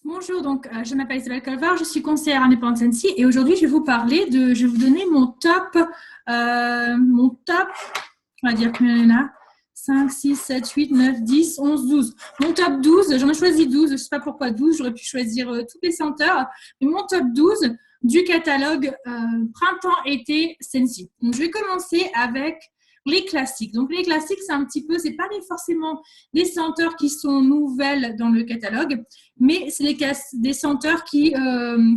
Bonjour, donc je m'appelle Isabelle Calvar, je suis conseillère indépendante Sensi et aujourd'hui je vais vous parler je vais vous donner mon top, on va dire combien il y en a 5, 6, 7, 8, 9, 10, 11, 12. Mon top 12, j'en ai choisi 12, je ne sais pas pourquoi 12, j'aurais pu choisir toutes les senteurs, mais mon top 12 du catalogue printemps-été Sensi. Donc je vais commencer avec les classiques. Donc les classiques, c'est un petit peu, c'est pas forcément des senteurs qui sont nouvelles dans le catalogue, mais c'est des senteurs qui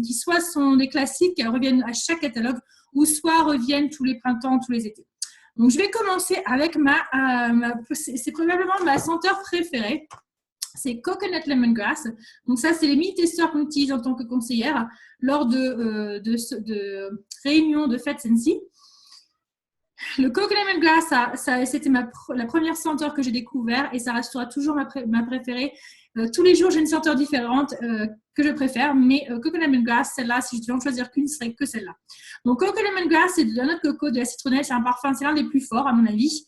soit sont des classiques, qui reviennent à chaque catalogue, ou soit reviennent tous les printemps, tous les étés. Donc, je vais commencer avec c'est probablement ma senteur préférée. C'est Coconut Lemongrass. Donc, ça, c'est les mini-testeurs qu'on utilise en tant que conseillère lors de réunions de fêtes Sensi. Le Coconut Lemongrass, c'était la première senteur que j'ai découvert et ça restera toujours ma préférée. Tous les jours, j'ai une senteur différente que je préfère, mais Coconut Lemongrass, celle-là, si je devais en choisir qu'une, ce serait que celle-là. Donc, Coconut Lemongrass, c'est de la noix de coco, de la citronnelle, c'est un parfum, c'est l'un des plus forts, à mon avis.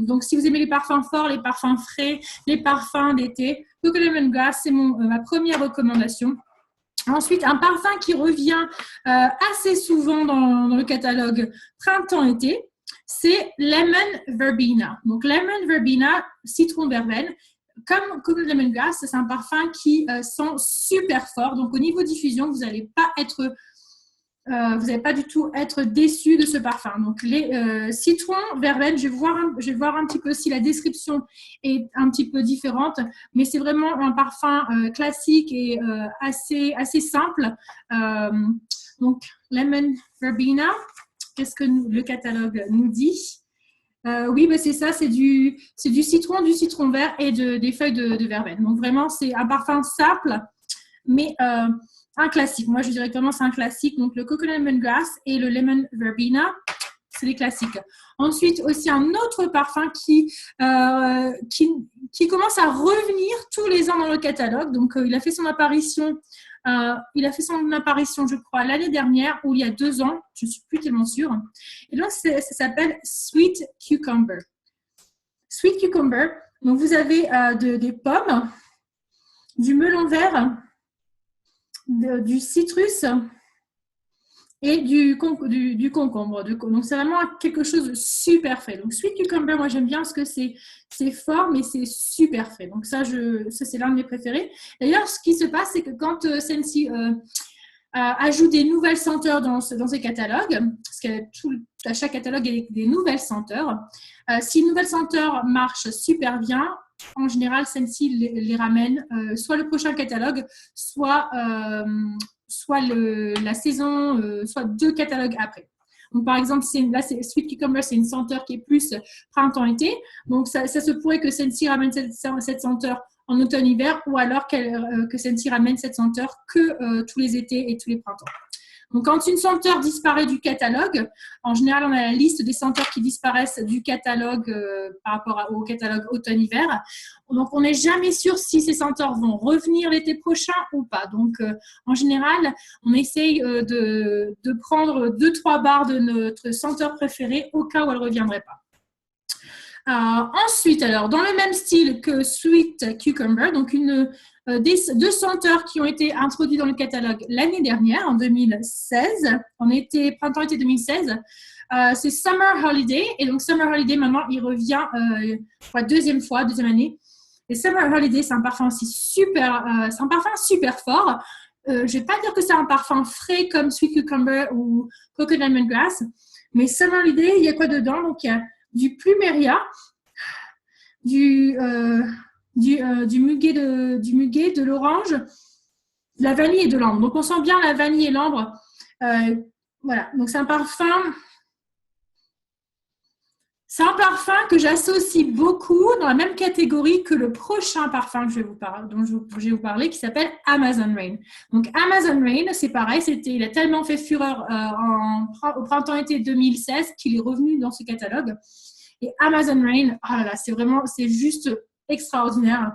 Donc, si vous aimez les parfums forts, les parfums frais, les parfums d'été, Coconut Lemongrass, c'est ma première recommandation. Ensuite, un parfum qui revient assez souvent dans le catalogue printemps-été, c'est Lemon Verbena. Donc, Lemon Verbena, citron verveine. Comme Coconut Lemongrass, c'est un parfum qui sent super fort. Donc, au niveau diffusion, vous n'allez pas du tout être déçu de ce parfum. Donc, les citrons, verveine, je vais voir un petit peu si la description est un petit peu différente, mais c'est vraiment un parfum classique et assez simple. Donc, Lemon Verbena, qu'est-ce que le catalogue nous dit? Oui, c'est ça, c'est du citron vert et des feuilles de verveine. Donc, vraiment, c'est un parfum simple, mais un classique. Moi, je dirais vraiment c'est un classique. Donc, le Coconut Lemongrass et le Lemon Verbena, c'est des classiques. Ensuite, aussi un autre parfum qui commence à revenir tous les ans dans le catalogue. Donc, il a fait son apparition, je crois, l'année dernière ou il y a 2 ans. Je ne suis plus tellement sûre. Et donc, ça s'appelle Sweet Cucumber. Sweet Cucumber. Donc, vous avez des pommes, du melon vert, du citrus et du concombre. Donc, c'est vraiment quelque chose de super frais. Donc, Sweet Cucumber, moi, j'aime bien parce que c'est fort, mais c'est super frais. Donc, ça c'est l'un de mes préférés. D'ailleurs, ce qui se passe, c'est que quand Sensi ajoute des nouvelles senteurs dans ses catalogues, parce qu'à chaque catalogue, il y a des nouvelles senteurs. Si une nouvelle senteur marche super bien, en général, Sensi les ramène soit le prochain catalogue, soit la saison, soit 2 catalogues après. Donc, par exemple, Sweet Cucumber, c'est une senteur qui est plus printemps-été. Donc, ça se pourrait que Sensi ramène cette senteur en automne-hiver ou alors que Sensi ramène cette senteur que tous les étés et tous les printemps. Donc, quand une senteur disparaît du catalogue, en général, on a la liste des senteurs qui disparaissent du catalogue par rapport au catalogue automne-hiver. Donc, on n'est jamais sûr si ces senteurs vont revenir l'été prochain ou pas. Donc, en général, on essaye de prendre 2-3 barres de notre senteur préférée au cas où elle ne reviendrait pas. Ensuite, alors, dans le même style que Sweet Cucumber, donc 2 senteurs qui ont été introduits dans le catalogue l'année dernière, en 2016, printemps-été 2016, c'est Summer Holiday. Et donc, Summer Holiday, maintenant, il revient pour la deuxième année. Et Summer Holiday, c'est un parfum aussi super fort. Je ne vais pas dire que c'est un parfum frais comme Sweet Cucumber ou Coconut Lemongrass, mais Summer Holiday, il y a quoi dedans? Donc, il y a du plumeria, du muguet, de l'orange, de la vanille et de l'ambre. Donc, on sent bien la vanille et l'ambre. Voilà. Donc, c'est un parfum que j'associe beaucoup dans la même catégorie que le prochain parfum dont je vais vous parler, qui s'appelle Amazon Rain. Donc, Amazon Rain, c'est pareil, il a tellement fait fureur au printemps-été 2016 qu'il est revenu dans ce catalogue. Et Amazon Rain, oh là là, c'est juste extraordinaire.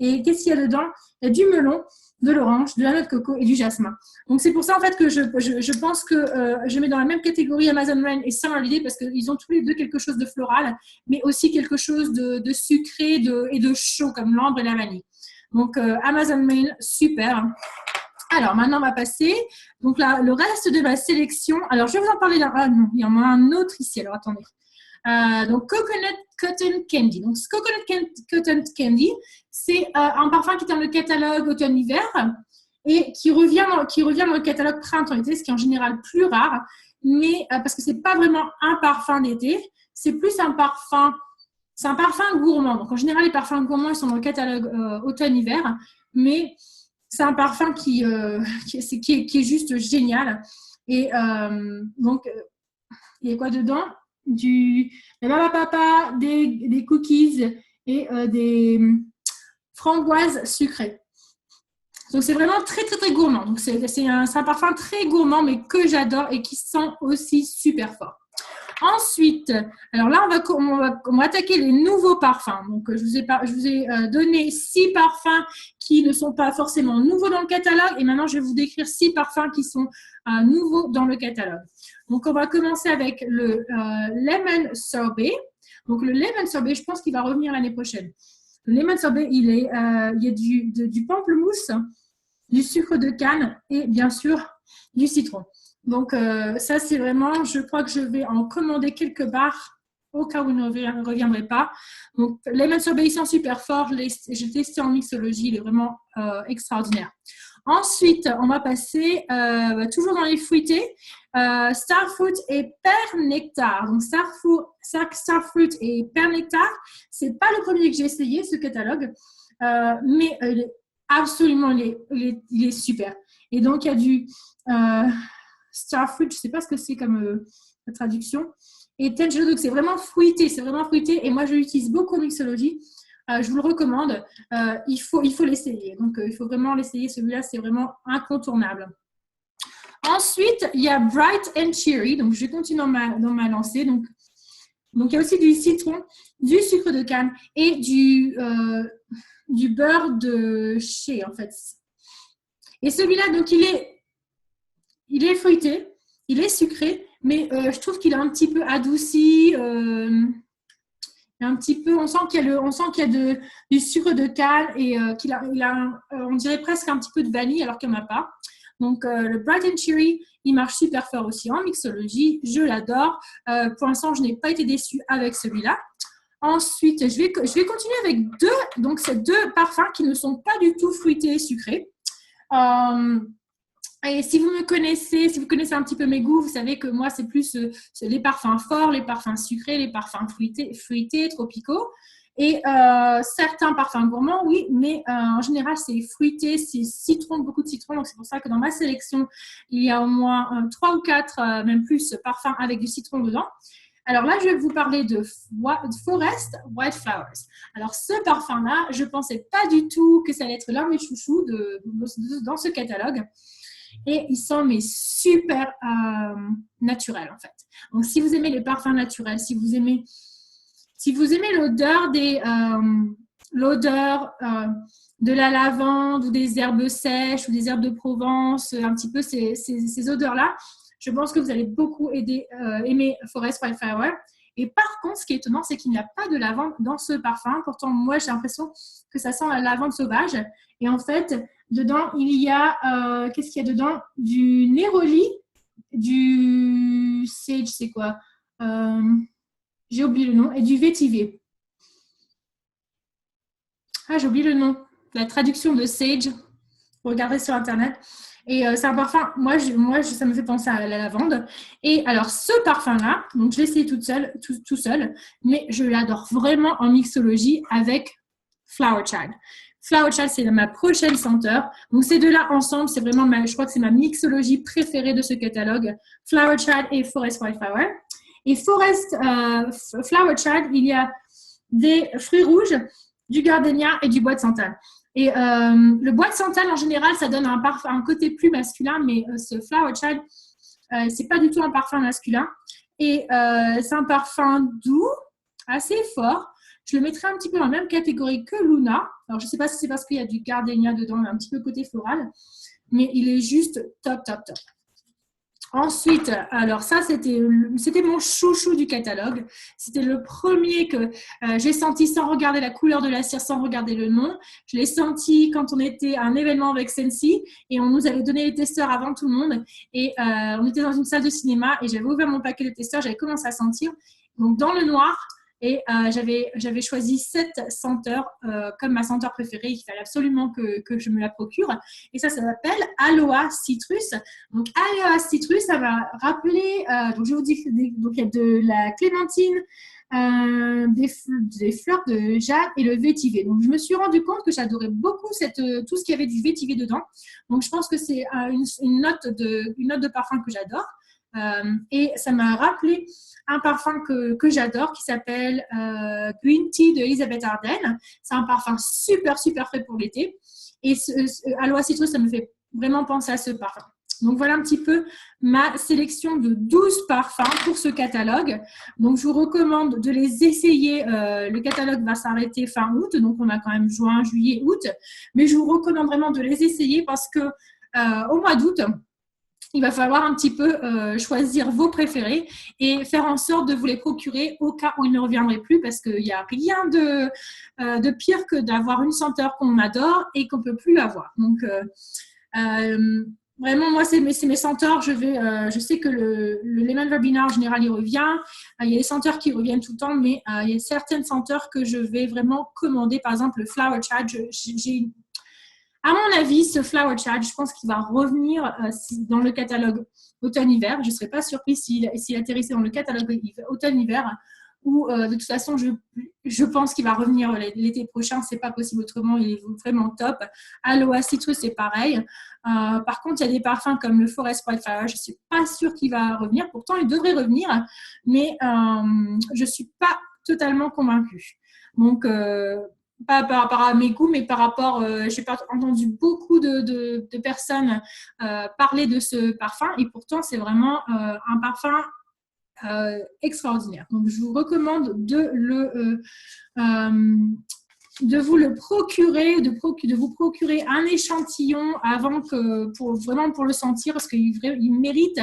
Et qu'est-ce qu'il y a dedans? Il y a du melon, de l'orange, de la noix de coco et du jasmin. Donc, c'est pour ça, en fait, que je pense que je mets dans la même catégorie Amazon Rain et Summer Holiday parce qu'ils ont tous les deux quelque chose de floral, mais aussi quelque chose de sucré et de chaud, comme l'ambre et la vanille. Donc, Amazon Rain, super. Alors, maintenant, on va passer. Donc, là, le reste de ma sélection. Alors, je vais vous en parler d'un. Ah non, il y en a un autre ici. Alors, attendez. Donc, Coconut Cotton Candy. Donc, ce Coconut Cotton Candy, c'est un parfum qui est dans le catalogue automne-hiver et qui revient dans le catalogue printemps-été, ce qui est en général plus rare, mais parce que c'est pas vraiment un parfum d'été, c'est plus un parfum. C'est un parfum gourmand. Donc, en général, les parfums gourmands, ils sont dans le catalogue automne-hiver, mais c'est un parfum qui est juste génial. Et donc, il y a quoi dedans? Des papa, des cookies et des framboises sucrées. Donc, c'est vraiment très, très, très gourmand. Donc, c'est un parfum très gourmand, mais que j'adore et qui sent aussi super fort. Ensuite, alors là, on va attaquer les nouveaux parfums. Donc, je vous ai donné 6 parfums qui ne sont pas forcément nouveaux dans le catalogue. Et maintenant, je vais vous décrire 6 parfums qui sont nouveaux dans le catalogue. Donc, on va commencer avec le Lemon Sorbet. Donc, le Lemon Sorbet, je pense qu'il va revenir l'année prochaine. Le Lemon Sorbet, il y a du pamplemousse, du sucre de canne et bien sûr du citron. Donc, ça, c'est vraiment, je crois que je vais en commander quelques barres au cas où il ne reviendrait pas. Donc, Lemon Sorbet, ils sont super forts. J'ai testé en mixologie, il est vraiment extraordinaire. Ensuite, on va passer toujours dans les fruités, Starfruit et Pernectar. Donc, Starfruit et Pernectar, c'est pas le premier que j'ai essayé, ce catalogue, mais absolument, il est super. Et donc, il y a du Starfruit, je ne sais pas ce que c'est comme la traduction. Et Tangerine, donc c'est vraiment fruité. Et moi, je l'utilise beaucoup en mixologie. Je vous le recommande. Il faut l'essayer. Donc, il faut vraiment l'essayer. Celui-là, c'est vraiment incontournable. Ensuite, il y a Bright and Cherry. Donc, je continue dans ma lancée. Donc, il y a aussi du citron, du sucre de canne et du beurre de shea, en fait. Et celui-là, donc, il est fruité, il est sucré, mais je trouve qu'il est un petit peu adouci. Un petit peu, on sent qu'il y a du sucre de canne et qu'il a on dirait presque un petit peu de vanille alors qu'il n'y en a pas. Donc, le Bright and Cherry, il marche super fort aussi en mixologie. Je l'adore. Pour l'instant, je n'ai pas été déçue avec celui-là. Ensuite, je vais continuer avec ces 2 parfums qui ne sont pas du tout fruités et sucrés. Et si vous me connaissez, si vous connaissez un petit peu mes goûts, vous savez que moi, c'est plus les parfums forts, les parfums sucrés, les parfums fruités, tropicaux. Et certains parfums gourmands, oui, mais en général, c'est fruité, c'est citron, beaucoup de citron. Donc, c'est pour ça que dans ma sélection, il y a au moins 3 ou 4, même plus, parfums avec du citron dedans. Alors là, je vais vous parler de Forest White Flowers. Alors, ce parfum-là, je ne pensais pas du tout que ça allait être l'un de mes chouchous dans ce catalogue. Et ils sont super naturels en fait. Donc si vous aimez les parfums naturels, si vous aimez l'odeur de la lavande ou des herbes sèches ou des herbes de Provence, un petit peu ces odeurs-là, je pense que vous allez beaucoup aimer Forest White Flower. Et par contre, ce qui est étonnant, c'est qu'il n'y a pas de lavande dans ce parfum. Pourtant, moi, j'ai l'impression que ça sent la lavande sauvage. Et en fait, dedans, il y a, qu'est-ce qu'il y a dedans? Du néroli, du sage, c'est quoi? J'ai oublié le nom, et du vétiver. Ah, j'ai oublié le nom. La traduction de sage, regardez sur Internet. Et c'est un parfum, moi, ça me fait penser à la lavande. Et alors, ce parfum-là, donc je l'ai essayé tout seul, mais je l'adore vraiment en mixologie avec Flower Child. Flower Child, c'est ma prochaine senteur. Donc, ces 2-là ensemble, c'est vraiment, je crois que c'est ma mixologie préférée de ce catalogue. Flower Child et Forest White Flower. Et Flower Child, il y a des fruits rouges, du gardénia et du bois de santal. Et le bois de santal, en général, ça donne un côté plus masculin, mais ce Flower Child, c'est pas du tout un parfum masculin. Et c'est un parfum doux, assez fort. Je le mettrai un petit peu dans la même catégorie que Luna. Alors, je ne sais pas si c'est parce qu'il y a du gardénia dedans, un petit peu côté floral, mais il est juste top, top, top. Ensuite, alors ça, c'était mon chouchou du catalogue. C'était le premier que j'ai senti sans regarder la couleur de la cire, sans regarder le nom. Je l'ai senti quand on était à un événement avec Sensi et on nous avait donné les testeurs avant tout le monde. Et on était dans une salle de cinéma et j'avais ouvert mon paquet de testeurs, j'avais commencé à sentir. Donc, dans le noir, et j'avais choisi 7 senteurs comme ma senteur préférée. Il fallait absolument que je me la procure. Et ça s'appelle Aloha Citrus. Donc, Aloha Citrus, ça va rappeler, donc je vous dis, donc il y a de la clémentine, des fleurs de jade et le vétiver. Donc, je me suis rendu compte que j'adorais beaucoup tout ce qui avait du vétiver dedans. Donc, je pense que c'est une note de parfum que j'adore. Et ça m'a rappelé un parfum que j'adore qui s'appelle Green Tea de Elisabeth Arden. C'est un parfum super, super frais pour l'été. Et Aloha Citrus, ça me fait vraiment penser à ce parfum. Donc, voilà un petit peu ma sélection de 12 parfums pour ce catalogue. Donc, je vous recommande de les essayer. Le catalogue va s'arrêter fin août. Donc, on a quand même juin, juillet, août. Mais je vous recommande vraiment de les essayer parce que au mois d'août, il va falloir un petit peu choisir vos préférés et faire en sorte de vous les procurer au cas où ils ne reviendraient plus parce qu'il n'y a rien de pire que d'avoir une senteur qu'on adore et qu'on ne peut plus avoir. Donc, vraiment, moi, c'est mes senteurs. Je sais que le Lemon Verbena, en général, il revient. Il y a des senteurs qui reviennent tout le temps, mais il y a certaines senteurs que je vais vraiment commander. Par exemple, le Flower Chat, à mon avis, ce Flower Chat, je pense qu'il va revenir dans le catalogue automne-hiver. Je ne serais pas surprise s'il atterrissait dans le catalogue automne-hiver. Ou de toute façon, je pense qu'il va revenir l'été prochain. C'est pas possible autrement. Il est vraiment top. Aloha Citrus, c'est pareil. Par contre, il y a des parfums comme le Forest Wildflower. Je ne suis pas sûre qu'il va revenir. Pourtant, il devrait revenir. Mais je ne suis pas totalement convaincue. Donc, pas par rapport à mes goûts, mais par rapport, j'ai entendu beaucoup de personnes parler de ce parfum et pourtant c'est vraiment un parfum extraordinaire. Donc je vous recommande de vous le procurer, de vous procurer un échantillon avant vraiment pour le sentir parce qu'il mérite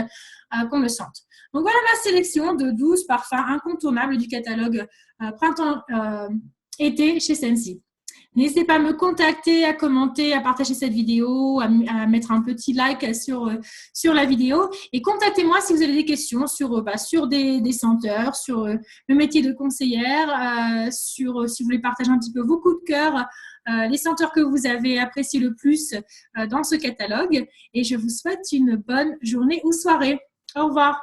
qu'on le sente. Donc voilà ma sélection de 12 parfums incontournables du catalogue printemps-été chez Sensi. N'hésitez pas à me contacter, à commenter, à partager cette vidéo, à mettre un petit like sur la vidéo. Et contactez-moi si vous avez des questions sur des senteurs, sur le métier de conseillère, si vous voulez partager un petit peu vos coups de cœur, les senteurs que vous avez appréciées le plus dans ce catalogue. Et je vous souhaite une bonne journée ou soirée. Au revoir.